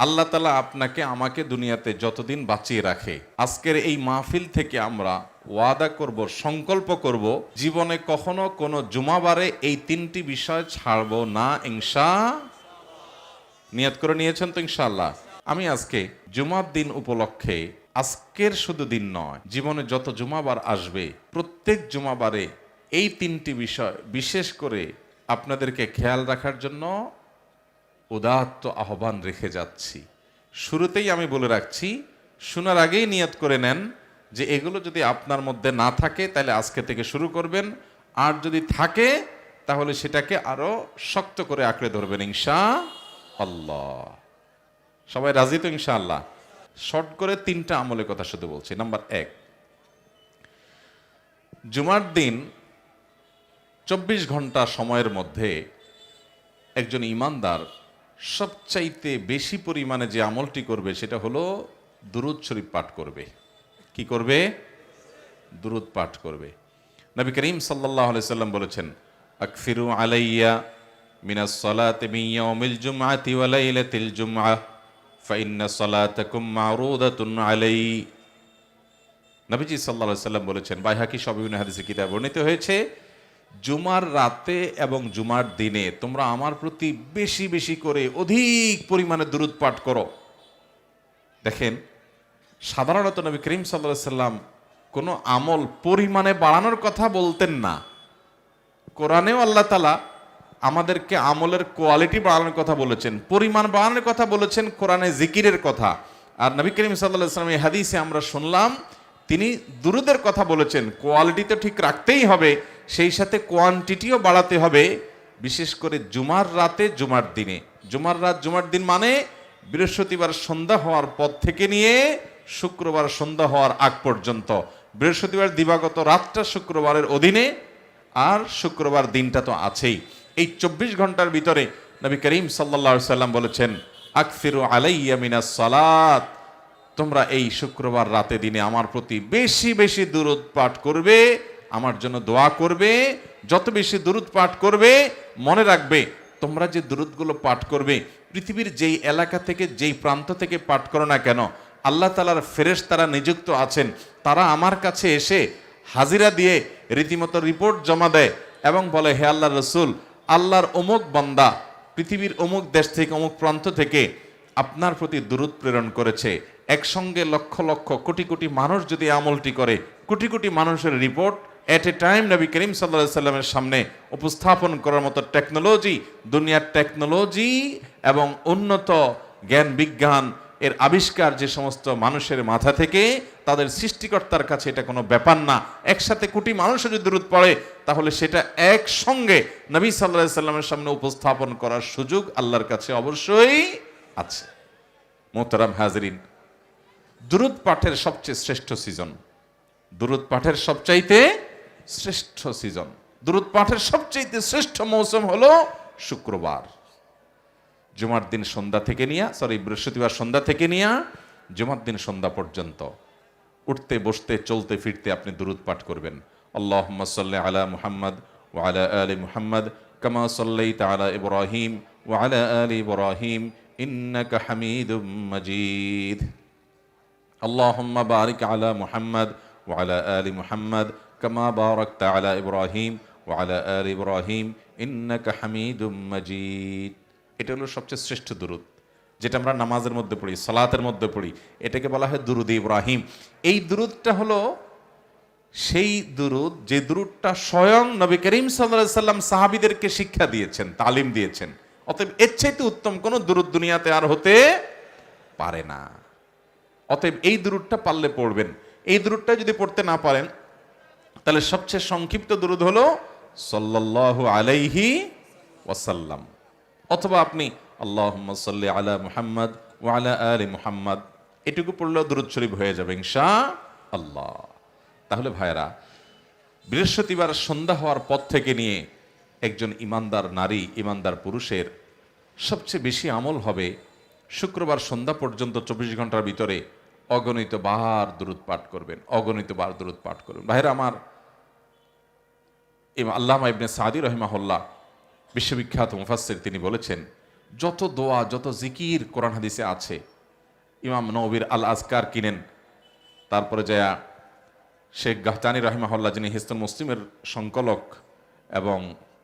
আল্লাহ তাআলা আপনাকে আমাকে দুনিয়াতে যতদিন বাঁচিয়ে রাখে, আজকের এই মাহফিল থেকে আমরা ওয়াদা করব, সংকল্প করব, জীবনে কখনো কোনো জুমাবারে এই তিনটি বিষয় ছাড়ব না, নিয়ত করে নিয়েছেন তো ইনশাআল্লাহ? আমি আজকে জুমার দিন উপলক্ষে, আজকের শুধু দিন নয়, জীবনে যত জুমাবার আসবে প্রত্যেক জুমাবারে এই তিনটি বিষয় বিশেষ করে আপনাদেরকে খেয়াল রাখার জন্য উদাত্ত আহ্বান রেখে যাচ্ছি। শুরুতেই আমি বলে রাখছি, শোনার আগেই নিয়ত করে নেন যে এগুলো যদি আপনার মধ্যে না থাকে তাহলে আজকে থেকে শুরু করবেন, আর যদি থাকে তাহলে সেটাকে আরো শক্ত করে আঁকড়ে ধরবেন ইনশাআল্লাহ। সবাই রাজি তো ইনশাআল্লাহ? শর্ট করে তিনটা আমলের কথা শুধু বলছি। নাম্বার 1, জুমার দিন 24 ঘন্টা সময়ের মধ্যে একজন ঈমানদার সবচাইতে বেশি পরিমাণে যে আমলটি করবে সেটা হলো দুরূদ শরীফ পাঠ করবে। কি করবে? দুরূদ পাঠ করবে। নবী করিম সাল্লাল্লাহু আলাইহি সাল্লাম বলেছেন, আকসিরু আলাইয়া মিনাস সালাতি মিন ইয়াউমিল জুমআতি ওয়া লাইলাতিল জুমআহ ফাইন্না সালাতাকুম মা'রুদাতুন আলাই। নবীজি সাল্লাল্লাহু আলাইহি সাল্লাম বলেছেন, বাইহাকী সহ বিভিন্ন হাদিসে কিতাবে বর্ণিত হয়েছে, জুমার রাতে এবং জুমার দিনে তোমরা আমার প্রতি বেশি বেশি করে অধিক পরিমাণে দুরূদ পাঠ করো। দেখেন, সাধারণত নবী করিম সাল্লাল্লাহু আলাইহি সাল্লাম কোনো আমল পরিমাণে বাড়ানোর কথা বলতেন না। কোরআনেও আল্লাহ তাআলা আমাদেরকে আমলের কোয়ালিটি বাড়ানোর কথা বলেছেন, পরিমাণ বাড়ানোর কথা বলেছেন, কোরআনে জিকিরের কথা। আর নবী করিম সাল্লাল্লাহু আলাইহি সাল্লামের হাদিসে আমরা শুনলাম তিনি দুরূদের কথা বলেছেন। কোয়ালিটি তো ঠিক রাখতেই হবে, সেই সাথে কোয়ান্টিটিও বাড়াতে হবে, বিশেষ করে জুমার রাতে জুমার দিনে। জুমার রাত জুমার দিন মানে বৃহস্পতিবার সন্ধ্যা হওয়ার পর থেকে নিয়ে শুক্রবার সন্ধ্যা হওয়ার আগ পর্যন্ত। বৃহস্পতিবার দিবাগত রাতটা শুক্রবারের অধীনে, আর শুক্রবার দিনটা তো আছেই। এই 24 ঘন্টার ভিতরে নবী করিম সাল্লাল্লাহু আলাইহি সাল্লাম বলেছেন, আকসিরু আলাইয়া মিনাস সালাত, তোমরা এই শুক্রবার রাতে দিনে আমার প্রতি বেশি বেশি দুরূদ পাঠ করবে, আমার জন্য দোয়া করবে। যত বেশি দুরূদ পাঠ করবে, মনে রাখবে তোমরা যে দুরূদগুলো পাঠ করবে পৃথিবীর যেই এলাকা থেকে যেই প্রান্ত থেকে পাঠ করো না কেন, আল্লাহ তাআলার ফেরেশতারা নিযুক্ত আছেন, তারা আমার কাছে এসে হাজিরা দিয়ে রীতিমতো রিপোর্ট জমা দেয় এবং বলে, হে আল্লাহর রাসূল, আল্লাহর অমুক বান্দা পৃথিবীর অমুক দেশ থেকে অমুক প্রান্ত থেকে আপনার প্রতি দুরূদ প্রেরণ করেছে। একসঙ্গে লক্ষ লক্ষ কোটি কোটি মানুষ যদি আমলটি করে, কোটি কোটি মানুষের রিপোর্ট এট এ টাইম নবী করিম সাল্লাল্লাহু আলাইহি সাল্লামের সামনে উপস্থাপন করার মতো টেকনোলজি, দুনিয়ার টেকনোলজি এবং উন্নত জ্ঞান বিজ্ঞান এর আবিষ্কার যে সমস্ত মানুষের মাথা থেকে, তাদের সৃষ্টিকর্তার কাছে এটা কোনো ব্যাপার না। একসাথে কোটি মানুষও যদি দুরূদ পড়ে তাহলে সেটা একসঙ্গে নবী সাল্লাল্লাহু আলাইহি সাল্লামের সামনে উপস্থাপন করার সুযোগ আল্লাহর কাছে অবশ্যই আছে। মোহতারাম হাজরিন, দুরূদ পাঠের সবচেয়ে শ্রেষ্ঠ সিজন, দুরূদ পাঠের সবচাইতে শ্রেষ্ঠ সিজন, দুরূদ পাঠের সবচাইতে শ্রেষ্ঠ মৌসুম হলো শুক্রবার। জুমার দিন সন্ধ্যা থেকে নিয়ে, বৃহস্পতিবার সন্ধ্যা থেকে নিয়ে জুমার দিন সন্ধ্যা পর্যন্ত উঠতে বসতে চলতে ফিরতে আপনি দুরূদ পাঠ করবেন। আল্লাহুম্মা সাল্লি আলা মুহাম্মদ ওয়া আলা আলি মুহাম্মদ কামা সাল্লাইতা আলা ইব্রাহিম ওয়া আলা আলি ইব্রাহিম ইন্নাকা হামিদুম মাজিদ। আল্লাহুম্মা বারিক আলা মুহাম্মদ ওয়া আলা আলি মুহাম্মদ কামা বারাকতা আলা ইব্রাহিম ওয়া আলা আলি ইব্রাহিম ইন্নাকা হামিদুম মাজিদ। এটা হলো সবচেয়ে শ্রেষ্ঠ দুরূদ, যেটা আমরা নামাজের মধ্যে পড়ি, সালাতের মধ্যে পড়ি। এটাকে বলা হয় দুরূদ ইব্রাহিম। এই দুরূদটা হলো সেই দুরূদ যে দুরূদটা স্বয়ং নবী করিম সাল্লাল্লাহু আলাইহি সাল্লাম সাহাবীদেরকে শিক্ষা দিয়েছেন, তালিম দিয়েছেন। অতএব এর চাইতে উত্তম কোন দুরূদ দুনিয়াতে আর হতে পারে না। অতএব এই দুরূদটা পারলে পড়বেন। এই দুরূদটা যদি পড়তে না পারেন তাহলে সবচেয়ে সংক্ষিপ্ত দুরূদ হলো সাল্লাল্লাহু আলাইহি ওয়াসাল্লাম, অথবা আপনি আল্লাহুম্মা সাল্লি আলা মুহাম্মদ ওয়া আলা আলি মুহাম্মদ, এটুকু পড়লেও দুরূদ শরীফ হয়ে যাবে ইনশাআল্লাহ। তাহলে ভাইরা, বৃহস্পতিবার সন্ধ্যা হওয়ার পর থেকে নিয়ে একজন ইমানদার নারী, ইমানদার পুরুষের সবচেয়ে বেশি আমল হবে শুক্রবার সন্ধ্যা পর্যন্ত 24 ঘন্টার ভিতরে অগণিত বার দুরূদ পাঠ করবেন, অগণিত বার দুরূদ পাঠ করবেন। ভাইরা আমার, আল্লামা ইবনে সাদি রাহিমাহুল্লাহ বিশ্ববিখ্যাত মুফাসসির, তিনি বলেছেন, যত দোয়া যত জিকির কোরআন হাদিসে আছে, ইমাম নববীর আল আজকার কিনেন, তারপরে যায়া শেখ গাহতানি রাহিমাহুল্লাহ, যিনি হিসনুল মুসলিমের সংকলক, এবং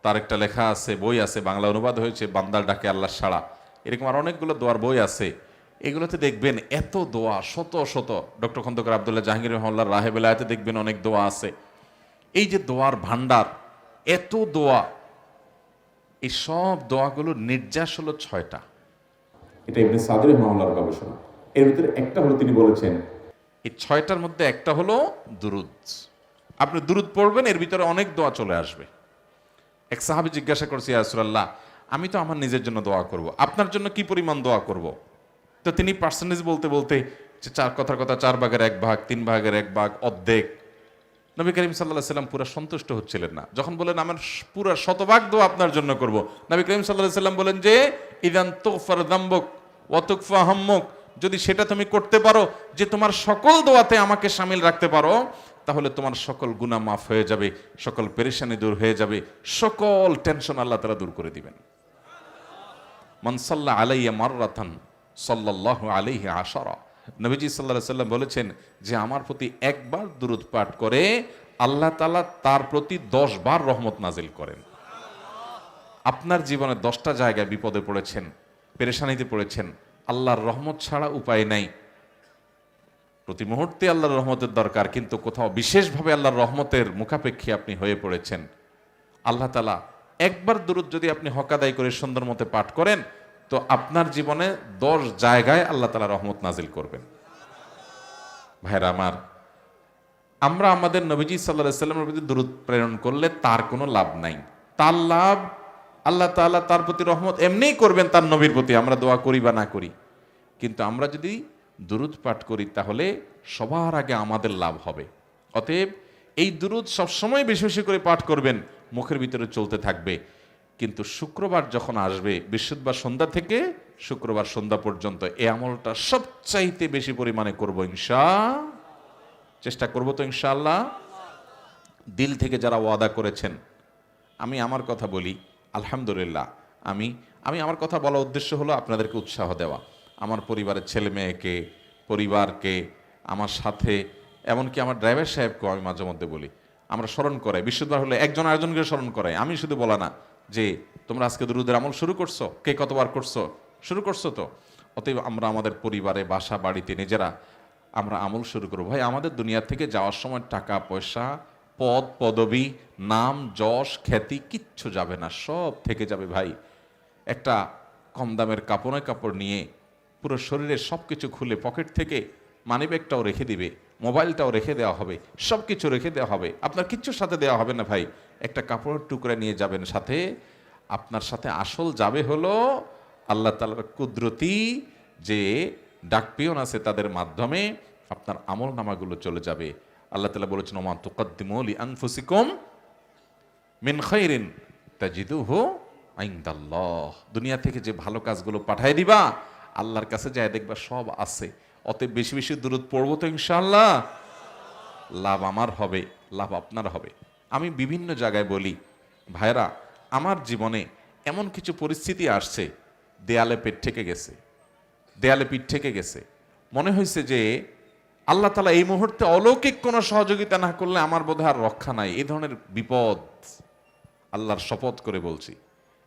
তার একটা লেখা আছে, বই আছে, বাংলা অনুবাদ হয়েছে, বান্দার ডাকে আল্লাহ সাড়া, এরকম আর অনেকগুলো দোয়ার বই আছে। এগুলোতে দেখবেন এত দোয়া, শত শত। ডক্টর খন্দকার আব্দুল্লাহ জাহাঙ্গীর রহমাল্লাহ রাহে বেলায়েতে দেখবেন অনেক দোয়া আছে। এই যে দোয়ার ভান্ডার, এত দোয়া, এই সব দোয়াগুলোর নির্যাস হলো 6টা। এটা ইবনে সাদ রাহিমাহুল্লাহর গবেষণা। এর ভিতরে একটা হলো তিনি বলেছেন, এই 6টার মধ্যে একটা হলো দুরুদ। আপনি দুরুদ পড়বেন, এর ভিতরে অনেক দোয়া চলে আসবে। এক সাহাবী জিজ্ঞাসা করছে, ইয়া রাসূলুল্লাহ, আমি তো আমার নিজের জন্য দোয়া করব, আপনার জন্য কি পরিমাণ দোয়া করব? তো তিনি পার্সেন্টেজ বলতে বলতে যে কথার কথা 4 ভাগের 1 ভাগ, 3 ভাগের 1 ভাগ, অর্ধেক। নবী করিম সাল্লাল্লাহু আলাইহি সাল্লাম পুরো সন্তুষ্ট হচ্ছিলেন না। যখন বলেন আমার পুরো শতভাগ দোয়া আপনার জন্য করব, নবী করিম সাল্লাল্লাহু আলাইহি সাল্লাম বলেন যে ইদান তুগফার যামবুক ওয়া তুকফা হাম্মুক, যদি সেটা তুমি করতে পারো যে তোমার সকল দোয়াতে আমাকে শামিল রাখতে পারো, তাহলে তোমার সকল গুনাহ মাফ হয়ে যাবে, সকল পেরেশানি দূর হয়ে যাবে, সকল টেনশন আল্লাহ তাআলা দূর করে দিবেন। মান সাল্লা আলাইয়া মাররাতান সাল্লাল্লাহু আলাইহি আশারা, নবীজি সাল্লাল্লাহু আলাইহি সাল্লাম বলেছেন যে আমার প্রতি একবার দুরূদ পাঠ করে আল্লাহ তাআলা তার প্রতি 10 বার রহমত নাজিল করেন। আপনার জীবনে 10টা জায়গায় বিপদে পড়েছেন, পেরেশানিতে পড়েছেন, আল্লাহর রহমত ছাড়া উপায় নাই। প্রতি মুহূর্তে আল্লাহর রহমতের দরকার, কিন্তু কোথাও বিশেষভাবে আল্লাহর রহমতের মুখাপেক্ষী আপনি হয়ে পড়েছেন। আল্লাহ তাআলা একবার দুরূদ যদি আপনি হক আদায় করে সুন্দর মতে পাঠ করেন, তো আপনার জীবনে 10 জায়গায় আল্লাহ তাআলা রহমত নাজিল করবেন। ভাইরা আমার, আমরা আমাদের নবীজি সাল্লাল্লাহু আলাইহি সাল্লামের প্রতি দুরূদ প্রেরণ করলে তার কোনো লাভ নাই। তার লাভ আল্লাহ তাআলা তার প্রতি রহমত এমনিই করবেন তার নবীর প্রতি, আমরা দোয়া করি বা না করি। কিন্তু আমরা যদি দুরূদ পাঠ করি তাহলে সবার আগে আমাদের লাভ হবে। অতএব এই দুরূদ সবসময় বেশি বেশি করে পাঠ করবেন, মুখের ভিতরে চলতে থাকবে। কিন্তু শুক্রবার যখন আসবে, বৃহস্পতিবার সন্ধ্যা থেকে শুক্রবার সন্ধ্যা পর্যন্ত এই আমলটা সবচাইতে বেশি পরিমাণে করব চেষ্টা করব তো ইনশাআল্লাহ। দিল থেকে যারা ওয়াদা করেছেন, আমি আমার কথা বলি, আলহামদুলিল্লাহ, আমি আমার কথা বলার উদ্দেশ্য হলো আপনাদেরকে উৎসাহ দেওয়া। আমার পরিবারের ছেলে মেয়েকে, পরিবারকে, আমার সাথে, এমনকি আমার ড্রাইভার সাহেবকেও আমি মাঝে মধ্যে বলি, আমরা স্মরণ করাই। বৃহস্পতিবার হলে একজন আরেকজনকে স্মরণ করাই। আমি শুধু বলা না যে তোমরা আজকে দুরূদের আমল শুরু করছো, কে কতবার করছো, শুরু করছো তো। অতএব আমরা আমাদের পরিবারে, বাসা বাড়িতে নিজেরা আমরা আমল শুরু করবো। ভাই, আমাদের দুনিয়া থেকে যাওয়ার সময় টাকা পয়সা, পদ পদবী, নাম যশ খ্যাতি কিচ্ছু যাবে না, সব থেকে যাবে ভাই। একটা কম দামের কাপড় নিয়ে পুরো শরীরের সব কিছু খুলে পকেট থেকে মানিব্যাগটাও রেখে দিবে, মোবাইলটাও রেখে দেওয়া হবে, সব কিছু রেখে দেওয়া হবে, আপনার কিচ্ছুর সাথে দেওয়া হবে না ভাই। একটা কাপড়ের টুকরা নিয়ে যাবেন সাথে, আপনার সাথে আসল যাবে হলো আল্লাহ তাআলার কুদরতি যে ডাকপিয়ন আছে, তাদের মাধ্যমে আপনার আমল নামাগুলো চলে যাবে। আল্লাহ তাআলা বলেছেন, ওমা তুকাদ্দিমু লিআনফুসিকুম মিন খাইরিন তাজিদুহু ইনদাল্লাহ। দুনিয়া থেকে যে ভালো কাজগুলো পাঠায় দিবা, আল্লাহর কাছে যায় দেখবা সব আছে। অতএব বেশি বেশি দুরূদ পড়বো তো ইনশাআল্লাহ, লাভ আমার হবে, লাভ আপনার হবে। আমি বিভিন্ন জায়গায় বলি, ভাইরা, আমার জীবনে এমন কিছু পরিস্থিতি আসছে, দেয়ালে পিঠ থেকে গেছে, মনে হয়েছে যে আল্লাহ তাআলা এই মুহূর্তে অলৌকিক কোনো সহযোগিতা না করলে আমার বোধহয় আর রক্ষা নাই। এই ধরনের বিপদ, আল্লাহর শপথ করে বলছি।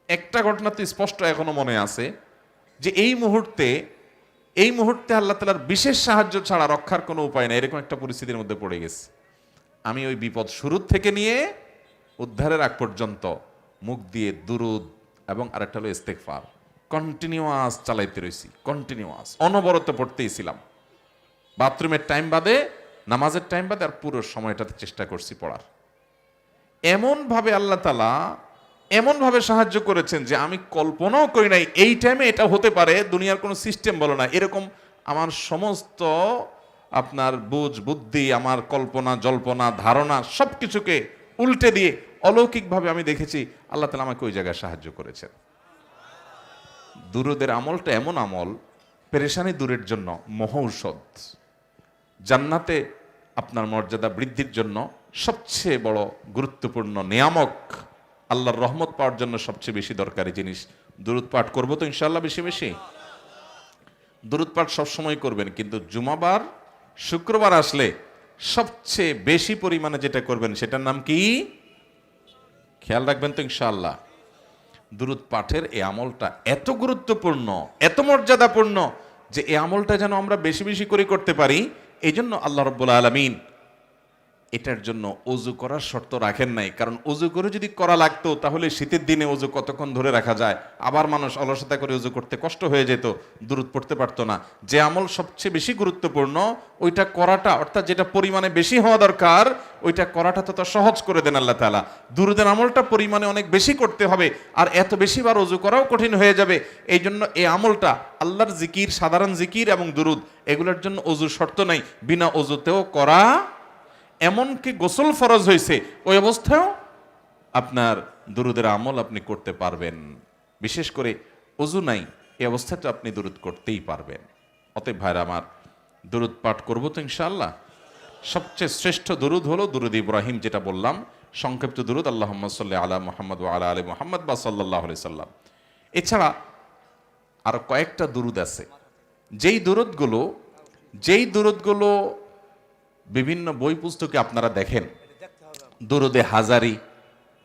একটা ঘটনা তো স্পষ্ট এখনো মনে আছে যে এই মুহূর্তে আল্লাহ তাআলার বিশেষ সাহায্য ছাড়া রক্ষার কোনো উপায় নেই, এরকম একটা পরিস্থিতির মধ্যে পড়ে গেছে। আমি ওই বিপদ শুরু থেকে নিয়ে উদ্ধারের আগ পর্যন্ত মুখ দিয়ে দুরূদ এবং আরেকটা হলো ইস্তেগফার কন্টিনিউয়াস চালাইতে রয়েছি, কন্টিনিউয়াস অনবরত পড়তেই ছিলাম। বাথরুমের টাইম বাদে, নামাজের টাইম বাদে, আর পুরো সময়টাতে চেষ্টা করছি পড়ার। এমনভাবে আল্লাহ তাআলা এমনভাবে সাহায্য করেছেন যে আমি কল্পনাও করি নাই এই টাইমে এটা হতে পারে। দুনিয়ার কোনো সিস্টেম বলো না, এরকম আমার সমস্ত আপনার বুদ্ধি, আমার কল্পনা জল্পনা ধারণা সব কিছুকে উল্টে দিয়ে অলৌকিকভাবে আমি দেখেছি আল্লাহ তাআলা আমাকে ওই জায়গায় সাহায্য করেছেন। দুরূদের আমলটা এমন আমল, পেরেশানি দূরের জন্য মহৌষধ। জান্নাতে আপনার মর্যাদা বৃদ্ধির জন্য সবচেয়ে বড় গুরুত্বপূর্ণ নিয়ামক, আল্লাহর রহমত পাওয়ার জন্য সবচেয়ে বেশি দরকারি জিনিস দুরূদ পাঠ করবো তো ইনশাআল্লাহ বেশি বেশি। দুরূদ পাঠ সবসময় করবেন, কিন্তু জুমাবার শুক্রবার আসলে সবচেয়ে বেশি পরিমাণে যেটা করবেন সেটার নাম কি খেয়াল রাখবেন তো ইনশাআল্লাহ। দুরূদ পাঠের এই আমলটা এত গুরুত্বপূর্ণ, এত মর্যাদাপূর্ণ যে এই আমলটা যেন আমরা বেশি বেশি করে করতে পারি। এই জন্য আল্লাহ রাব্বুল আলামিন এটার জন্য অজু করার শর্ত রাখেন নাই, কারণ অজু করে যদি করা লাগতো তাহলে শীতের দিনে অজু কতক্ষণ ধরে রাখা যায়, আবার মানুষ অলসতা করে অজু করতে কষ্ট হয়ে যেত, দুরূদ পড়তে পারতো না। যে আমল সবচেয়ে বেশি গুরুত্বপূর্ণ ওইটা করাটা, অর্থাৎ যেটা পরিমাণে বেশি হওয়া দরকার ওইটা করাটা তো সহজ করে দেন আল্লাহ তাআলা। দুরূদের আমলটা পরিমাণে অনেক বেশি করতে হবে, আর এত বেশি বার অজু করাও কঠিন হয়ে যাবে। এই জন্য এই আমলটা আল্লাহর জিকির, সাধারণ জিকির এবং দুরূদ, এগুলোর জন্য অজুর শর্ত নাই, বিনা অজুতেও করা। এমনকি গোসল ফরজ হয়েছে ওই অবস্থায়ও আপনার দুরূদের আমল আপনি করতে পারবেন। বিশেষ করে অজু নাই এই অবস্থায় তো আপনি দুরূদ করতেই পারবেন। অতএব ভাইরা আমার, দুরূদ পাঠ করবো তো ইনশাআল্লাহ। সবচেয়ে শ্রেষ্ঠ দুরূদ হলো দুরূদ ইব্রাহিম, যেটা বললাম সংক্ষিপ্ত দুরূদ, আল্লাহুম্মা সাল্লি আলা মুহাম্মদ ওয়া আলা আলি মুহাম্মদ বা সাল্লাল্লাহু আলাইহি সাল্লাম। এছাড়া আরো কয়েকটা দুরূদ আছে, যেই দুরূদগুলো বিভিন্ন বই পুস্তকে আপনারা দেখেন। দুরুদে হাজারি,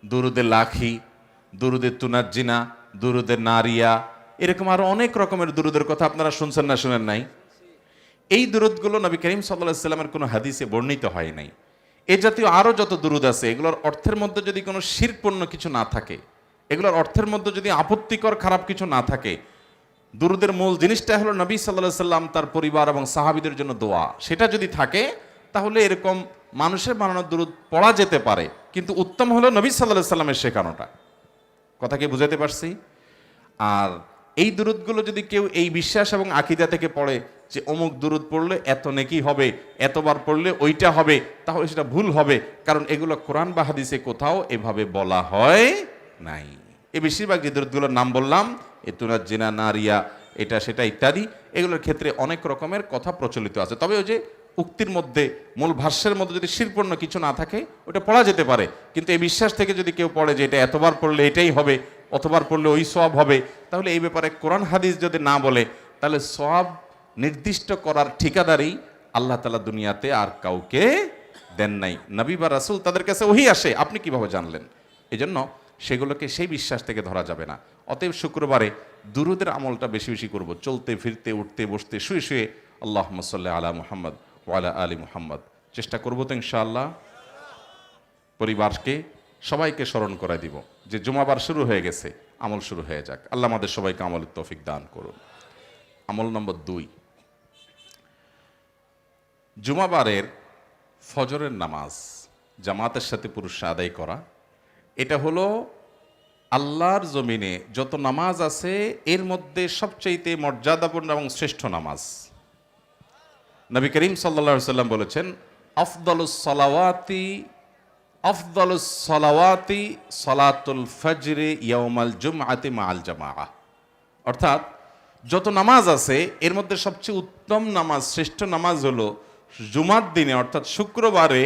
দুরুদে লাখি, দুরুদে তুনাজ্জিনা, দুরুদে নারিয়া, এরকম আরো অনেক রকমের দুরুদের কথা আপনারা শুনছেন না শুনেন নাই? এই দুরুদগুলো নবী করিম সাল্লাল্লাহু আলাইহি সাল্লামের কোনো হাদিসে বর্ণিত হয় নাই। এ জাতীয় আরো যত দুরুদ আছে, এগুলোর অর্থের মধ্যে যদি কোনো শিরকপূর্ণ কিছু না থাকে, এগুলোর অর্থের মধ্যে যদি আপত্তিকর খারাপ কিছু না থাকে, দুরুদের মূল জিনিসটা হলো নবী সাল্লাল্লাহু আলাইহি সাল্লাম তার পরিবার এবং সাহাবীদের জন্য দোয়া, সেটা যদি থাকে তাহলে এরকম মানুষের বানানো দুরূদ পড়া যেতে পারে, কিন্তু উত্তম হলো নবী সাল্লাল্লাহু আলাইহি সাল্লামের শেখানোটা। কথা কি বুঝাতে পারছি? আর এই দুরূদগুলো যদি কেউ এই বিশ্বাস এবং আকীদা থেকে পড়ে যে অমুক দুরূদ পড়লে এত নেকি হবে, এতবার পড়লে ওইটা হবে, তাহলে সেটা ভুল হবে, কারণ এগুলো কোরআন বা হাদিসে কোথাও এভাবে বলা হয় নাই। এই বেশিরভাগ যে দুরূদগুলোর নাম বললাম, এ তুনাজ্জিনা, নারিয়া, এটা সেটা ইত্যাদি, এগুলোর ক্ষেত্রে অনেক রকমের কথা প্রচলিত আছে। তবে ওই যে উক্তির মধ্যে, মূল ভাষ্যের মধ্যে যদি শিরকপূর্ণ কিছু না থাকে ওটা পড়া যেতে পারে, কিন্তু এই বিশ্বাস থেকে যদি কেউ পড়ে যে এটা এতবার পড়লে এটাই হবে, অতবার পড়লে ওই সওয়াব হবে, তাহলে এই ব্যাপারে কোরআন হাদিস যদি না বলে, তাহলে সওয়াব নির্দিষ্ট করার ঠিকাদারি আল্লাহ তাআলা দুনিয়াতে আর কাউকে দেন নাই। নবী বা রাসূল, তাদের কাছে ওহী আসে, আপনি কিভাবে জানলেন? এজন্য সেগুলোকে সেই বিশ্বাস থেকে ধরা যাবে না। অতএব শুক্রবারে দুরূদের আমলটা বেশি বেশি করব, চলতে ফিরতে, উঠতে বসতে, শুয়ে শুয়ে আল্লাহুম্মা সাল্লি আলা মুহাম্মদ ওয়া আলা আলি মুহাম্মদ চেষ্টা করবো তো ইনশাআল্লাহ। পরিবারকে সবাইকে স্মরণ করাই দিব যে জুমাবার শুরু হয়ে গেছে, আমল শুরু হয়ে যাক। আল্লাহ আমাদের সবাইকে আমলের তৌফিক দান করুন। আমল নম্বর 2, জুমাবারের ফজরের নামাজ জামাতের সাথে পুরুষরা আদায় করা। এটা হলো আল্লাহর জমিনে যত নামাজ আছে এর মধ্যে সবচাইতে মর্যাদাপূর্ণ এবং শ্রেষ্ঠ নামাজ। নবী করিম সাল্লাল্লাহু আলাইহি সাল্লাম বলেছেন, আফদালুস সালাওয়াতি সালাতুল ফজরে ইয়াউমাল জুমআতি মাআল জামাআহ। অর্থাৎ যত নামাজ আছে এর মধ্যে সবচেয়ে উত্তম নামাজ, শ্রেষ্ঠ নামাজ হলো জুমার দিনে অর্থাৎ শুক্রবারে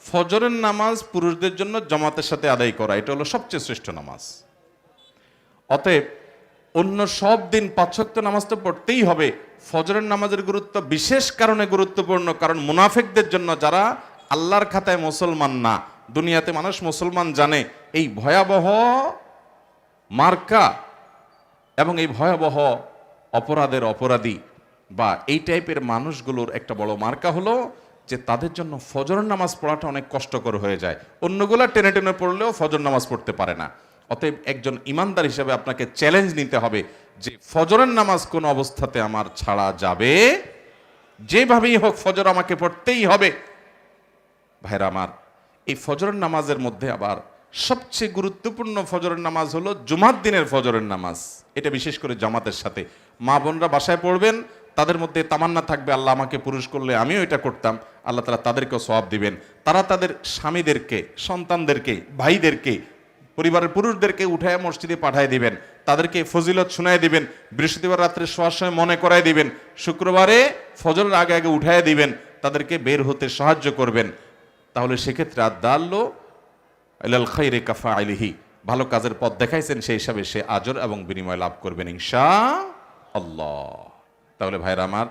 ফজরের নামাজ পুরুষদের জন্য জামাতের সাথে আদায় করা, এটা হলো সবচেয়ে শ্রেষ্ঠ নামাজ। অতএব অন্য সব দিন 5 ওয়াক্ত নামাজ তো পড়তেই হবে, ফজরের নামাজের গুরুত্ব বিশেষ কারণে গুরুত্বপূর্ণ, কারণ মুনাফিকদের জন্য, যারা আল্লাহর খাতায় মুসলমান না, দুনিয়াতে মানুষ মুসলমান জানে, এই ভয়াবহ মার্কা এবং এই ভয়াবহ অপরাধের অপরাধী বা এই টাইপের মানুষগুলোর একটা বড় মার্কা হলো যে তাদের জন্য ফজরের নামাজ পড়াটা অনেক কষ্টকর হয়ে যায়। অন্যগুলা টেনে টেনে পড়লেও ফজর নামাজ পড়তে পারে না। অতএব একজন ইমানদার হিসেবে আপনাকে চ্যালেঞ্জ নিতে হবে যে ফজরের নামাজ কোন অবস্থাতে আমার ছাড়া যাবে, যেভাবেই হোক ফজর আমাকে পড়তেই হবে। ভাইরা আমার, এই ফজরের নামাজের মধ্যে আবার সবচেয়ে গুরুত্বপূর্ণ ফজরের নামাজ হলো জুমার দিনের ফজরের নামাজ। এটা বিশেষ করে জামাতের সাথে মা বোনরা বাসায় পড়বেন, তাদের মধ্যে তামান্না থাকবে আল্লাহ আমাকে পুরুষ করলে আমিও এটা করতাম, আল্লাহ তাআলা তাদেরকেও সওয়াব দিবেন। তারা তাদের স্বামীদেরকে, সন্তানদেরকে, ভাইদেরকে, পরিবারের পুরুষদেরকে উঠায় মসজিদে পাঠায় দিবেন, তাদেরকে ফজিলত শুনায় দিবেন, বৃহস্পতিবার রাত্রে শোয়ার সময় মনে করায় দিবেন, শুক্রবারে ফজরের আগে আগে উঠায় দিবেন, তাদেরকে বের হতে সাহায্য করবেন। তাহলে সেক্ষেত্রে আদাল্লু ইলাল খাইরি কাফাইলিহি, ভালো কাজের পথ দেখাইছেন, সেই হিসাবে সে আজর এবং বিনিময় লাভ করবেন ইনশাআল্লাহ। তাহলে ভাইরা আমার,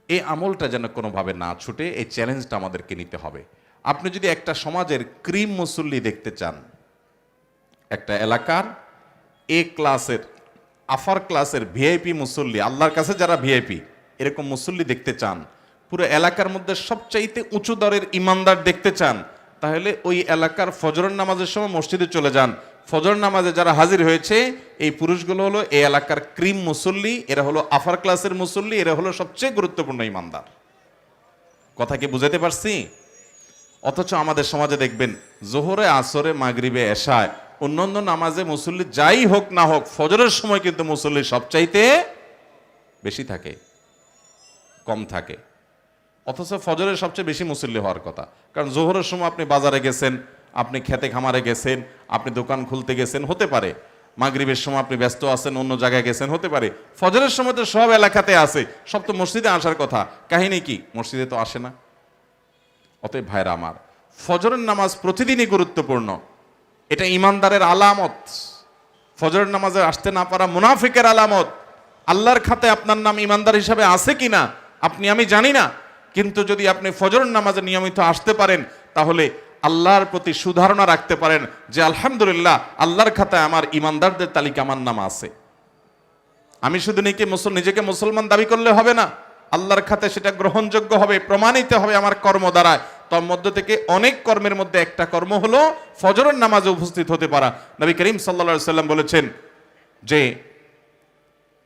এই আমলটা যেন কোনোভাবে না ছুটে, এই চ্যালেঞ্জটা আমাদেরকে নিতে হবে। আপনি যদি একটা সমাজের ক্রিম মুসল্লি দেখতে চান, একটা এলাকার এ ক্লাসের, আফার ক্লাসের ভিআইপি মুসল্লি, আল্লাহর কাছে যারা ভিআইপি, এরকম মুসল্লি দেখতে চান, পুরো এলাকার মধ্যে সবচাইতে উঁচু দরের ইমানদার দেখতে চান, তাহলে ওই এলাকার ফজরের নামাজের সময় মসজিদে চলে যান। ফজর নামাজে যারা হাজির হয়েছে এই পুরুষগুলো হলো এই এলাকার ক্রিম মুসল্লি, এরা হলো আফার ক্লাসের মুসল্লি, এরা হলো সবচেয়ে গুরুত্বপূর্ণ ইমানদার। কথা কি বুঝাতে পারছি? অথচ আমাদের সমাজে দেখবেন জোহরে, আসরে, মাগরিবে, এশায়, অন্যান্য নামাজে মুসল্লি যাই হোক না হোক, ফজরের সময় কিন্তু মুসল্লি সবচাইতে বেশি থাকে, কম থাকে। অথচ ফজরের সবচেয়ে বেশি মুসল্লি হওয়ার কথা, কারণ জোহরের সময় আপনি বাজারে গেছেন, আপনি খেতে খামারে গেছেন, আপনি দোকান খুলতে গেছেন, হতে পারে মাগরিবের সময় আপনি ব্যস্ত আছেন, অন্য জায়গায় গেছেন, হতে পারে ফজরের সময় তো সব এলাকাতে আছে, সব তো মসজিদে আসার কথা, কাহিনী কি মসজিদে তো আসে না। অতএব ভাইরা আমার, ফজরের নামাজ প্রতিদিনই গুরুত্বপূর্ণ, এটা ইমানদারের আলামত। ফজরের নামাজে আসতে না পারা মুনাফিকের আলামত। আল্লাহর খাতে আপনার নাম ইমানদার হিসাবে আছে কিনা আপনি আমি জানি না, কিন্তু যদি আপনি ফজরের নামাজে নিয়মিত আসতে পারেন, তাহলে আল্লাহর প্রতি সুধারণা রাখতে পারেন যে আলহামদুলিল্লাহ, আল্লাহর খাতায় আমার ইমানদারদের তালিকা আমার নাম আছে। আমি শুধু নিজেকে মুসলমান দাবি করলে হবে না, আল্লাহর খাতে সেটা গ্রহণযোগ্য হবে, প্রমাণিত হবে আমার কর্ম দ্বারা। তার মধ্যে থেকে অনেক কর্মের মধ্যে একটা কর্ম হলো ফজরের নামাজে উপস্থিত হতে পারা। নবী করিম সাল্লাল্লাহু আলাইহি সাল্লাম বলেছেন যে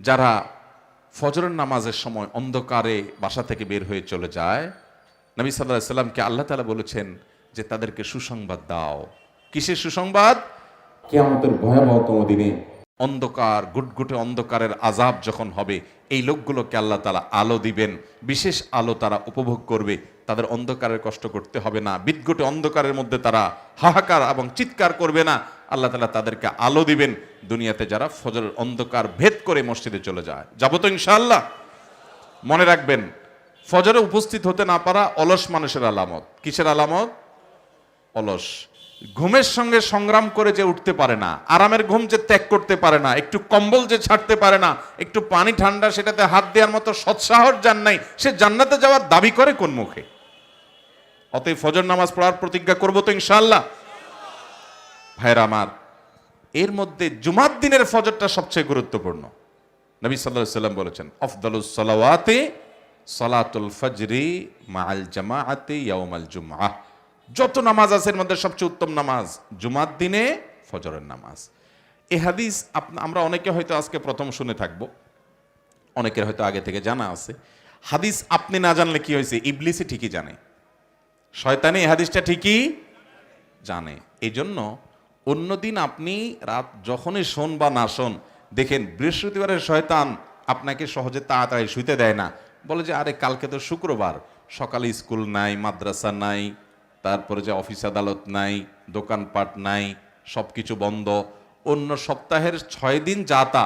যারা ফজরের নামাজের সময় অন্ধকারে বাসা থেকে বের হয়ে চলে যায়, নবী সাল্লাল্লাহু আলাইহি সাল্লামকে আল্লাহ তাআলা বলেছেন যে তাদেরকে সুসংবাদ দাও। কিসের সুসংবাদ? কিয়ামতের ভয়াবহতম দিনে অন্ধকার, গুটগুটে অন্ধকারের আযাব যখন হবে, এই লোকগুলোকে আল্লাহ তাআলা আলো দিবেন, বিশেষ আলো তারা উপভোগ করবে, তাদের অন্ধকারের কষ্ট করতে হবে না, বিদঘুটে অন্ধকারের মধ্যে তারা হাহাকার এবং চিৎকার করবে না। আল্লাহ তাআলা তাদেরকে আলো দিবেন দুনিয়াতে যারা ফজরের অন্ধকার ভেদ করে মসজিদে চলে যায়। যাবো তো ইনশাআল্লাহ? মনে রাখবেন, ফজরে উপস্থিত হতে না পারা অলস মানুষের আলামত। কিসের আলামত? অলস। ঘুমের সঙ্গে সংগ্রাম করে যে উঠতে পারে না, আরামের ঘুম যে ত্যাগ করতে পারে না, একটু কম্বল যে ছাড়তে পারে না, একটু পানি ঠান্ডা সেটাতে হাত দেওয়ার মতো সৎসাহস যার নাই, সে জান্নাতে যাওয়ার দাবি করে কোন মুখে? অতএব ফজর নামাজ পড়ার প্রতিজ্ঞা করবো তো ইনশাআল্লাহ? ভাইরা আমার, এর মধ্যে জুমার দিনের ফজরটা সবচেয়ে গুরুত্বপূর্ণ। নবী সাল্লাল্লাহু আলাইহি সাল্লাম বলেছেন, আফদালুস সালাওয়াতি সালাতুল ফজরি মাআল জামাআতি ইয়াউমাল জুমআহ। যত নামাজ আছে এর মধ্যে সবচেয়ে উত্তম নামাজ জুমার দিনে ফজরের নামাজ। এই হাদিস আমরা অনেকে হয়তো আজকে প্রথম শুনে থাকবো, অনেকের হয়তো আগে থেকে জানা আছে। হাদিস আপনি না জানলে কি হয়েছে, ইবলিসই ঠিকই জানে, শয়তানি এই হাদিসটা ঠিকই জানে। এই জন্য অন্যদিন আপনি রাত যখনই শোন বা না শোন, দেখেন বৃহস্পতিবারের শয়তান আপনাকে সহজে তাড়াতাড়ি শুইতে দেয় না, বলে যে আরে কালকে তো শুক্রবার, সকালে স্কুল নাই, মাদ্রাসা নাই, তারপরে যে অফিস আদালত নাই, দোকানপাট নাই, সব কিছু বন্ধ, অন্য সপ্তাহের 6 দিন যা তা,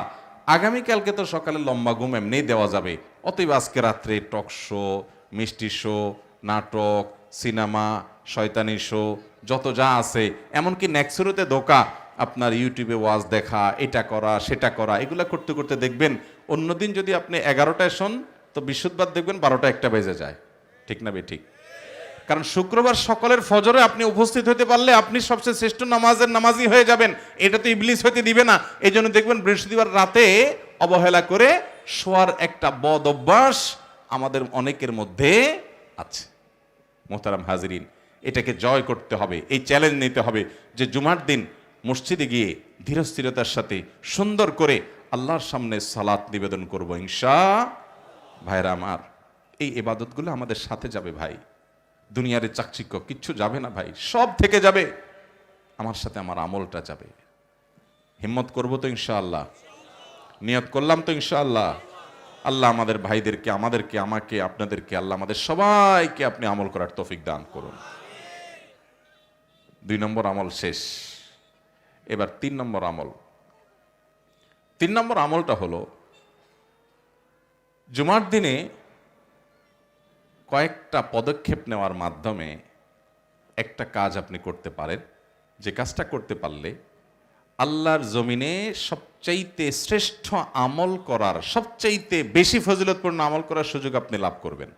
আগামীকালকে তো সকালে লম্বা ঘুম এমনি দেওয়া যাবে, অতএব আজকে রাত্রে টক শো, মিষ্টি শো, নাটক, সিনেমা, শয়তানি শো, যত যা আছে, এমনকি নেক্সরোতে ধোকা, আপনার ইউটিউবে ওয়াজ দেখা, এটা করা সেটা করা, এগুলা করতে করতে দেখবেন অন্যদিন যদি আপনি 11টায় শোন, তো বৃহস্পতিবার দেখবেন 12টা 1টা বেজে যায়। ঠিক না বে ঠিক? কারণ শুক্রবার সকালের ফজরে আপনি উপস্থিত হতে পারলে আপনি সবচেয়ে শ্রেষ্ঠ নামাজি হয়ে যাবেন, এটা তো ইবলিস হতে দিবে না। এই জন্য দেখবেন বৃহস্পতিবার রাতে অবহেলা করে শোয়ার একটা বদ অভ্যাস আমাদের অনেকের মধ্যে আছে। মোহতারাম হাজিরিন, এটাকে জয় করতে হবে, এই চ্যালেঞ্জ নিতে হবে যে জুমার দিন মসজিদে গিয়ে ধীরস্থিরতার সাথে সুন্দর করে আল্লাহর সামনে সালাত নিবেদন করব ইনশাআল্লাহ। ভাইরা আমার, এই ইবাদতগুলো আমাদের সাথে যাবে ভাই, দুনিয়ার চাকচিক্য কিচ্ছু যাবে না ভাই, সব থেকে যাবে, আমার সাথে আমার আমলটা যাবে। হিম্মত করবো তো ইনশাআল্লাহ? নিয়ত করলাম তো ইনশাআল্লাহ? আল্লাহ আমাদের ভাইদেরকে, আমাদেরকে, আমাকে, আপনাদেরকে, আল্লাহ আমাদের সবাইকে আপনি আমল করার তৌফিক দান করুন। 2 নম্বর আমল শেষ, এবার 3 নম্বর আমল। 3 নম্বর আমলটা হলো জুমার দিনে কয়েকটা পদক্ষেপ নেওয়ার মাধ্যমে একটা কাজ আপনি করতে পারেন, যে কাজটা করতে পারলে আল্লাহর জমিনে সবচাইতে শ্রেষ্ঠ আমল করার, সবচাইতে বেশি ফজিলতপূর্ণ আমল করার সুযোগ আপনি লাভ করবেন।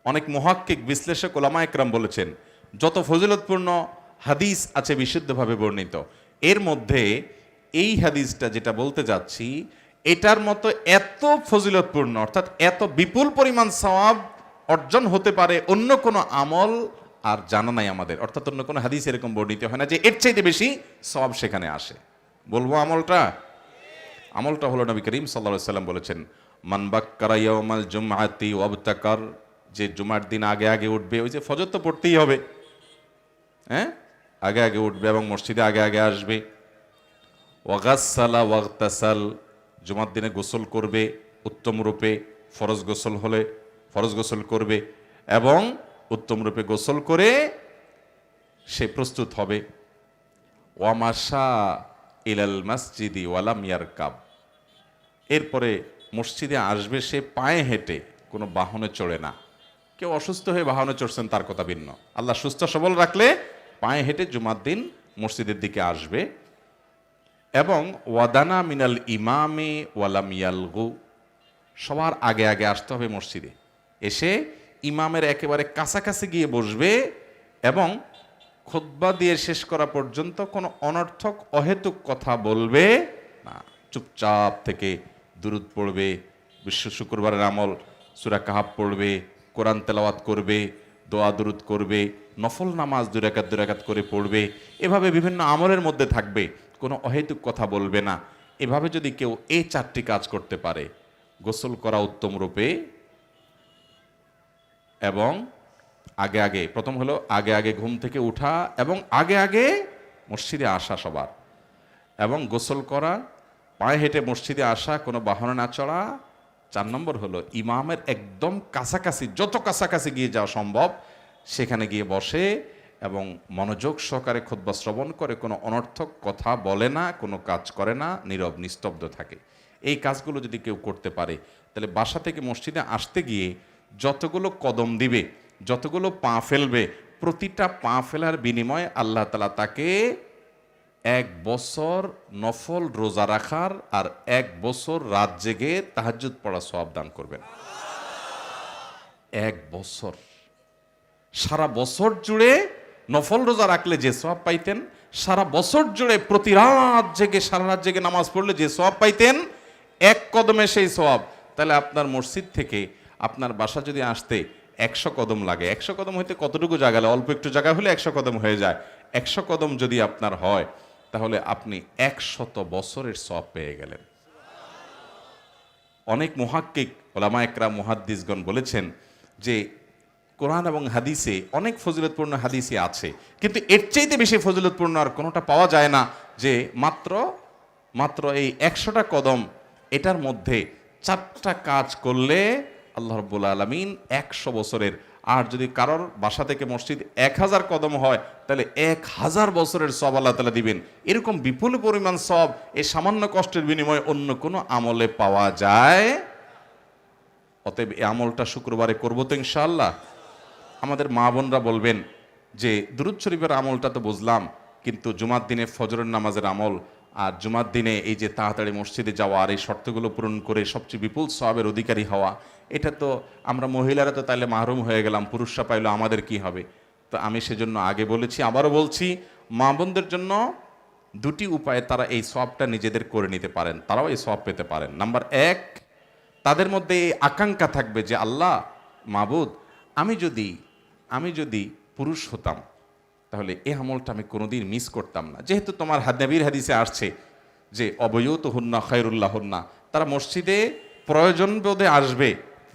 অনেক মুহাক্কিক বিশ্লেষক ওলামা একরাম বলেছেন, যত ফজিলতপূর্ণ হাদিস আছে বিশুদ্ধভাবে বর্ণিত, এর মধ্যে এই হাদিসটা যেটা বলতে যাচ্ছি, এটার মতো এত ফজিলতপূর্ণ, অর্থাৎ এত বিপুল পরিমাণ সওয়াব অর্জন হতে পারে অন্য কোনো আমল আর জানা নাই আমাদের। অর্থাৎ অন্য কোনো হাদিস এরকম বর্ণিত হয় না যে এর চাইতে বেশি সওয়াব সেখানে আসে। বলবো আমলটা হলো নবী করিম সাল্লাল্লাহু আলাইহি ওয়াসাল্লাম বলেছেন, মান বাক্কারা ইয়াউমাল জুমআতি ওয়াবতাকার, যে জুমার দিন আগে আগে উঠবে, ওই যে ফজর তো পড়তেই হবে, হ্যাঁ, আগে আগে উঠবে এবং মসজিদে আগে আগে আসবে। ওয়াগাসসালা ওয়াগতাসাল, জুমার দিনে গোসল করবে উত্তম রূপে, ফরজ গোসল হলে ফরজ গোসল করবে এবং উত্তম রূপে গোসল করে সে প্রস্তুত হবে। ওয়ামাশা ইলাল মসজিদি ওয়ালাম ইয়ারকাব, এরপরে মসজিদে আসবে সে পায়ে হেঁটে, কোনো বাহনে চড়ে না। কেউ অসুস্থ হয়ে বাহনে চড়ছেন তার কথা ভিন্ন, আল্লাহ সুস্থ সবল রাখলে পায়ে হেঁটে জুমার দিন মসজিদের দিকে আসবে। এবং ওয়াদানা মিনাল ইমামে ওয়ালাম ইয়ালগু, সবার আগে আগে আসতে হবে মসজিদে, এসে ইমামের একেবারে কাছাকাছি গিয়ে বসবে এবং খুতবা দিয়ে শেষ করা পর্যন্ত কোনো অনর্থক অহেতুক কথা বলবে না। চুপচাপ থেকে দুরূদ পড়বে, বিশ্ব শুক্রবারের আমল সূরা কাহাফ পড়বে, কোরআন তেলাওয়াত করবে, দোয়া দুরূদ করবে, নফল নামাজ দুই রাকাত করে পড়বে, এভাবে বিভিন্ন আমলের মধ্যে থাকবে, কোনো অহেতুক কথা বলবে না। এভাবে যদি কেউ এই 4টি কাজ করতে পারে, গোসল করা উত্তম রূপে এবং আগে আগে, প্রথম হলো আগে আগে ঘুম থেকে উঠা এবং আগে আগে মসজিদে আসা সবার, এবং গোসল করা, পায়ে হেঁটে মসজিদে আসা, কোনো বাহনে না চড়া। 4 নম্বর হলো ইমামের একদম কাছাকাছি, যত কাছাকাছি গিয়ে যাওয়া সম্ভব সেখানে গিয়ে বসে এবং মনোযোগ সহকারে খুতবা শ্রবণ করে, কোনো অনর্থক কথা বলে না, কোনো কাজ করে না, নীরব নিস্তব্ধ থাকে। এই কাজগুলো যদি কেউ করতে পারে, তাহলে বাসা থেকে মসজিদে আসতে গিয়ে যতগুলো কদম দিবে, যতগুলো পা ফেলবে, প্রতিটা পা ফেলার বিনিময়ে আল্লাহ তাআলা তাকে 1 বছর নফল রোজা রাখার আর 1 বছর রাত জেগে তাহাজ্জুদ পড়া সওয়াব দান করবেন। 1 বছর, সারা বছর জুড়ে নফল রোজা রাখলে যে সওয়াব পাইতেন, সারা বছর জুড়ে প্রতি রাত জেগে, সারা রাত জেগে নামাজ পড়লে যে সওয়াব পাইতেন, 1 কদমে সেই সওয়াব। তাহলে আপনার মসজিদ থেকে আপনার বাসা যদি আসতে 100 কদম লাগে, 100 কদম হইতে কতটুকু জায়গা লাগে? অল্প একটু জায়গা হলে 100 কদম হয়ে যায়। 100 কদম যদি আপনার হয়, তাহলে আপনি 100 বছরের সওয়াব পেয়ে গেলেন। অনেক মুহাক্কিক ওলামা একরাম মুহাদ্দিসগণ বলেছেন যে কোরআন এবং হাদিসে অনেক ফজিলতপূর্ণ হাদিসই আছে, কিন্তু এর চাইতে বেশি ফজিলতপূর্ণ আর কোনোটা পাওয়া যায় না, যে মাত্র এই 100টা কদম, এটার মধ্যে 4টা কাজ করলে আল্লাহ রাব্বুল আলামিন 100 বছরের, আর যদি কারোর বাসা থেকে মসজিদ 1000 কদম হয়, তাহলে 1000 বছরের সওয়াব আল্লাহ তাআলা দিবেন। এরকম বিপুল পরিমাণ সওয়াব এই সামান্য কষ্টের বিনিময়ে অন্য কোনো আমলে পাওয়া যায়। অতএব এই আমলটা শুক্রবারে করবো তো ইনশাআল্লাহ। আমাদের মা বোনরা বলবেন যে দুরূদ শরীফের আমলটা তো বুঝলাম, কিন্তু জুমার দিনে ফজরের নামাজের আমল আর জুমার দিনে এই যে তাড়াতাড়ি মসজিদে যাওয়া আর এই শর্তগুলো পূরণ করে সবচেয়ে বিপুল সওয়াবের অধিকারী হওয়া, এটা তো আমরা মহিলারা তো তাহলে মাহরুম হয়ে গেলাম, পুরুষরা পাইলো আমাদের কি হবে? তো আমি সেজন্য আগে বলেছি, আবারও বলছি, মা বোনদের জন্য 2টি উপায়ে তারা এই সওয়াবটা নিজেদের করে নিতে পারেন, তারাও এই সওয়াব পেতে পারেন। নাম্বার 1, তাদের মধ্যে এই আকাঙ্ক্ষা থাকবে যে আল্লাহ মাবুদ, আমি যদি পুরুষ হতাম তাহলে এই আমলটা আমি কোনোদিন মিস করতাম না। যেহেতু তোমার নবীর হাদিসে আসছে যে অবয়ুতুহুন্না খায়রুল্লাহুন্না, তারা মসজিদে প্রয়োজন বোধে আসবে,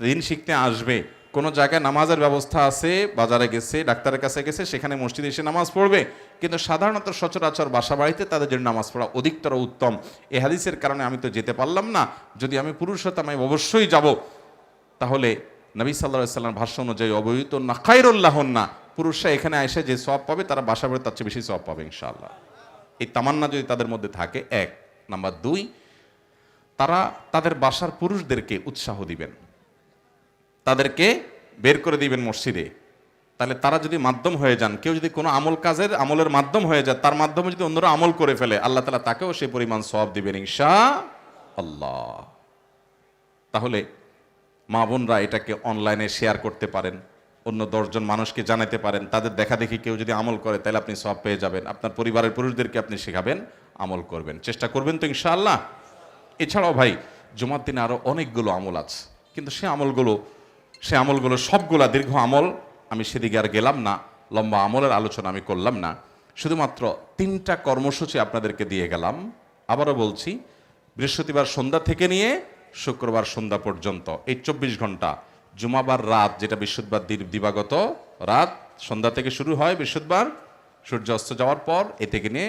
দিন শিখতে আসবে, কোনো জায়গায় নামাজের ব্যবস্থা আছে, বাজারে গেছে, ডাক্তারের কাছে গেছে, সেখানে মসজিদে এসে নামাজ পড়বে, কিন্তু সাধারণত সচরাচর বাসা বাড়িতে তাদের জন্য নামাজ পড়া অধিকতর উত্তম। এই হাদিসের কারণে আমি তো যেতে পারলাম না, যদি আমি পুরুষ হতাম আমি অবশ্যই যাব। তাহলে নবী সাল্লাল্লাহু আলাইহি ওয়াসাল্লাম ভাষ্য অনুযায়ী অবয়ুতুন্না খায়রুল্লাহুন্না, পুরুষরা এখানে এসে যে সওয়াব পাবে তারা বাসা বাড়িতে তার চেয়ে বেশি সওয়াব পাবে ইনশাআল্লাহ। এই তামান্না যদি তাদের মধ্যে থাকে 1। নাম্বার 2, তারা তাদের বাসার পুরুষদেরকে উৎসাহ দিবেন, তাদেরকে বের করে দিবেন মসজিদে, তাহলে তারা যদি মাধ্যম হয়ে যান, কেউ যদি কোনো আমলের মাধ্যম হয়ে যায়, তার মাধ্যমে যদি অন্যরা আমল করে ফেলে, আল্লাহ তাআলা তাকেও সেই পরিমাণ সওয়াব দিবেন ইনশাআল্লাহ। তাহলে মা বোনরা এটাকে অনলাইনে শেয়ার করতে পারেন, অন্য 10 জন মানুষকে জানাতে পারেন, তাদের দেখা দেখি কেউ যদি আমল করে তাহলে আপনি সওয়াব পেয়ে যাবেন। আপনার পরিবারের পুরুষদেরকে আপনি শেখাবেন, আমল করবেন, চেষ্টা করবেন তো ইনশাআল্লাহ। এছাড়াও ভাই জুমার দিনে আরো অনেকগুলো আমল আছে, কিন্তু সে আমলগুলো সবগুলা দীর্ঘ আমল, আমি সেদিকে আর গেলাম না, লম্বা আমলের আলোচনা আমি করলাম না। শুধুমাত্র 3টা কর্মসূচি আপনাদেরকে দিয়ে গেলাম। আবারও বলছি, বৃহস্পতিবার সন্ধ্যা থেকে নিয়ে শুক্রবার সন্ধ্যা পর্যন্ত এই 24 ঘন্টা, জুমাবার রাত যেটা বৃহস্পতিবার দিবাগত রাত সন্ধ্যা থেকে শুরু হয়, বৃহস্পতিবার সূর্য অস্ত যাওয়ার পর এ থেকে নিয়ে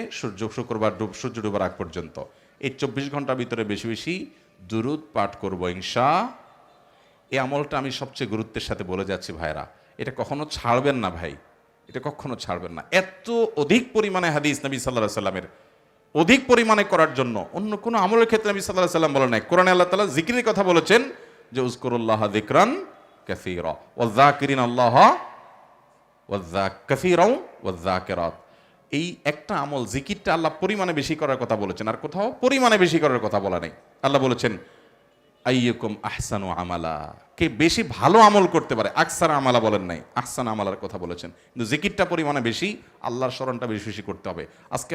শুক্রবার সূর্য ডুবার আগ পর্যন্ত এই 24 ঘন্টার ভিতরে বেশি বেশি দুরুদ পাঠ করবো এই আমলটা আমি সবচেয়ে গুরুত্বের সাথে বলে যাচ্ছি ভাইরা, এটা কখনো ছাড়বেন না ভাই, এটা কখনো ছাড়বেন না। এত অধিক পরিমাণে হাদিস নবী সাল্লাল্লাহু আলাইহি সাল্লামের অধিক পরিমাণে করার জন্য অন্য কোনো আমলের ক্ষেত্রে নবী সাল্লাল্লাহু আলাইহি সাল্লাম বলেন নাই। কোরআনে আল্লাহ তাআলা জিকিরের কথা বলেছেন যে উযকুরুল্লাহ যিকরান কাসীরা ওয়াযাকিরিনাল্লাহ কাসীরাও ওয়াযাকিরাত। এই একটা আমল জিকিরটা আল্লাহ পরিমাণে বেশি করার কথা বলেছেন, আর কোথাও পরিমাণে বেশি করার কথা বলা নেই। আল্লাহ বলেছেন আইয়ুকুম আহসানু আমালা, কে বেশি ভালো আমল করতে পারে, আকসারা আমালা বলেন নাই, আহসান আমালার কথা বলেছেন। কিন্তু জিকিরটা পরিমাণে বেশি, আল্লাহর স্মরণটা বেশি বেশি করতে হবে। আজকে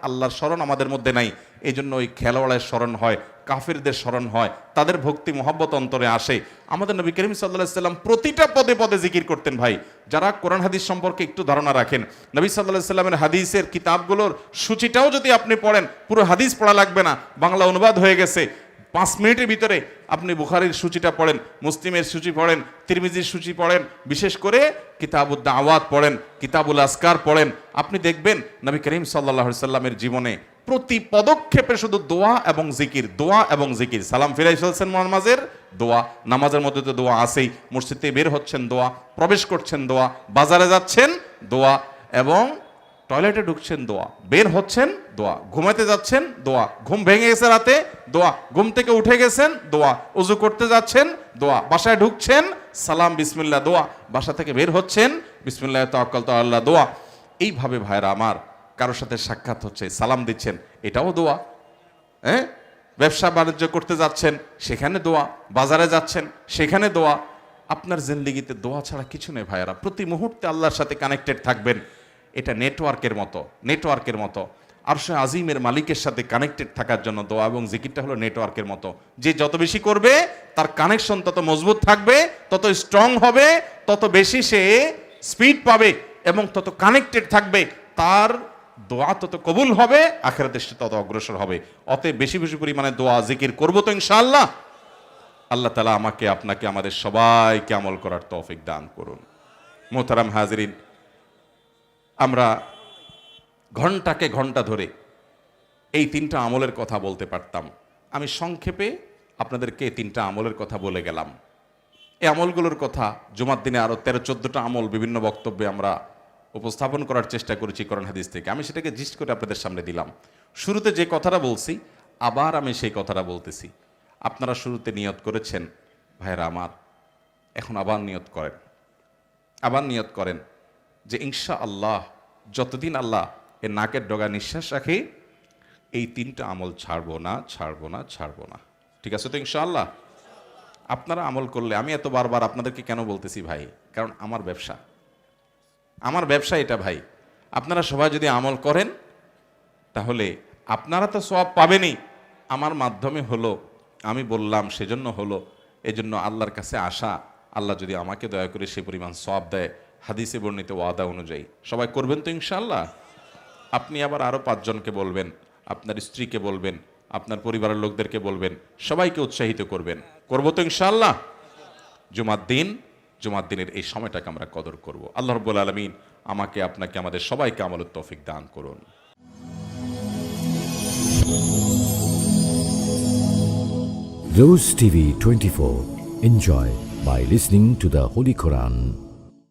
আল্লাহর স্মরণ আমাদের মধ্যে নাই, এই জন্য ওই খেলোয়াড়ের স্মরণ হয়, কাফিরদের স্মরণ হয়, তাদের ভক্তি মহব্বত অন্তরে আসে। আমাদের নবী করিম সাল্লাল্লাহু আলাইহি সাল্লাম প্রতিটা পদে পদে জিকির করতেন ভাই। যারা কোরআন হাদিস সম্পর্কে একটু ধারণা রাখেন, নবী সাল্লাল্লাহু আলাইহি সাল্লামের হাদিসের কিতাবগুলোর সূচিটাও যদি আপনি পড়েন, পুরো হাদিস পড়া লাগবে না, বাংলা অনুবাদ হয়ে গেছে। 5 মিনিটের ভিতরে আপনি বুখারীর সূচিটা পড়েন, মুসলিমের সূচি পড়েন, তিরমিজির সূচি পড়েন, বিশেষ করে কিতাবুদ দাওয়াত পড়েন, কিতাবুল আসকার পড়েন, আপনি দেখবেন নবী করিম সাল্লাল্লাহু আলাইহি সাল্লামের জীবনে প্রতি পদক্ষেপে শুধু দোয়া এবং জিকির, দোয়া এবং জিকির। সালাম ফিরাই ফেলছেন নামাজের দোয়া, নামাজের মধ্যে তো দোয়া আছেই, মসজিদ থেকে বের হচ্ছেন দোয়া, প্রবেশ করছেন দোয়া, বাজারে যাচ্ছেন দোয়া, এবং টয়লেটে ঢুকছেন দোয়া, বের হচ্ছেন দোয়া, ঘুমাতে যাচ্ছেন দোয়া, ঘুম ভেঙে গেছে রাতে দোয়া, ঘুম থেকে উঠে গেছেন দোয়া, ওযু করতে যাচ্ছেন দোয়া, বাসায় ঢুকছেন সালাম বিসমিল্লাহ দোয়া, বাসা থেকে বের হচ্ছেন বিসমিল্লাহ তাওয়াক্কালতু আলাল্লাহ দোয়া। এইভাবে ভাইরা আমার, কারোর সাথে সাক্ষাৎ হচ্ছে সালাম দিচ্ছেন, এটাও দোয়া। ব্যবসা বাণিজ্য করতে যাচ্ছেন সেখানে দোয়া, বাজারে যাচ্ছেন সেখানে দোয়া। আপনার জিন্দেগিতে দোয়া ছাড়া কিছু নেই ভাইরা। প্রতি মুহূর্তে আল্লাহর সাথে কানেক্টেড থাকবেন। এটা নেটওয়ার্কের মতো আরশে আজিমের মালিকের সাথে কানেক্টেড থাকার জন্য দোয়া এবং জিকিরটা হলো নেটওয়ার্কের মতো। যে যত বেশি করবে তার কানেকশন তত মজবুত থাকবে, তত স্ট্রং হবে, তত বেশি সে স্পিড পাবে এবং তত কানেক্টেড থাকবে, তার দোয়া তত কবুল হবে, আখিরাতে সে তত অগ্রসর হবে। অতএব বেশি বেশি পরিমাণে দোয়া জিকির করবো তো ইনশাআল্লাহ। আল্লাহ তাআলা আমাকে, আপনাকে, আমাদের সবাইকে আমল করার তৌফিক দান করুন। মোহতারাম হাজিরিন, আমরা ঘন্টাকে ঘন্টা ধরে এই 3টা আমলের কথা বলতে পারতাম। আমি সংক্ষেপে আপনাদেরকে 3টা আমলের কথা বলে গেলাম। এই আমলগুলোর কথা জুমার দিনে আরও 13-14টা আমল বিভিন্ন বক্তব্যে আমরা উপস্থাপন করার চেষ্টা করেছি কোরআন হাদিস থেকে। আমি সেটাকে জিস্ট করে আপনাদের সামনে দিলাম। শুরুতে যে কথাটা বলছি, আবার আমি সেই কথাটা বলতেছি। আপনারা শুরুতে নিয়ত করেছেন ভাইরা আমার, এখন আবার নিয়ত করেন যে ইনশাআল্লাহ যতদিন আল্লাহ এর নাকের ডগা নিঃশ্বাস রাখে, এই 3টা আমল ছাড়বো না। ঠিক আছে তো ইনশাআল্লাহ? আপনারা আমল করলে, আমি এত বারবার আপনাদেরকে কেন বলতেছি ভাই, কারণ আমার ব্যবসা এটা ভাই। আপনারা সবাই যদি আমল করেন তাহলে আপনারা তো সওয়াব পাবেনই, আমার মাধ্যমে হলো, আমি বললাম সেজন্য হলো, এজন্য আল্লাহর কাছে আসা, আল্লাহ যদি আমাকে দয়া করে সে পরিমাণ সওয়াব দেয় হাদিসে বর্ণিত ওয়াদা অনুযায়ী। সবাই করবেন তো ইনশাআল্লাহ? আপনি আবার আরও 5 জনকে বলবেন, আপনার স্ত্রীকে বলবেন, আপনার পরিবারের লোকদেরকে বলবেন, সবাইকে উৎসাহিত করবেন। করবো তো ইনশাআল্লাহ? জুমার দিনের এই সময়টাকে আমরা কদর করব। আল্লাহ রাব্বুল আলামিন আমাকে, আপনাকে, আমাদের সবাইকে আমলের তৌফিক দান করুন। Rose TV 24. Enjoy by listening to the Holy Quran.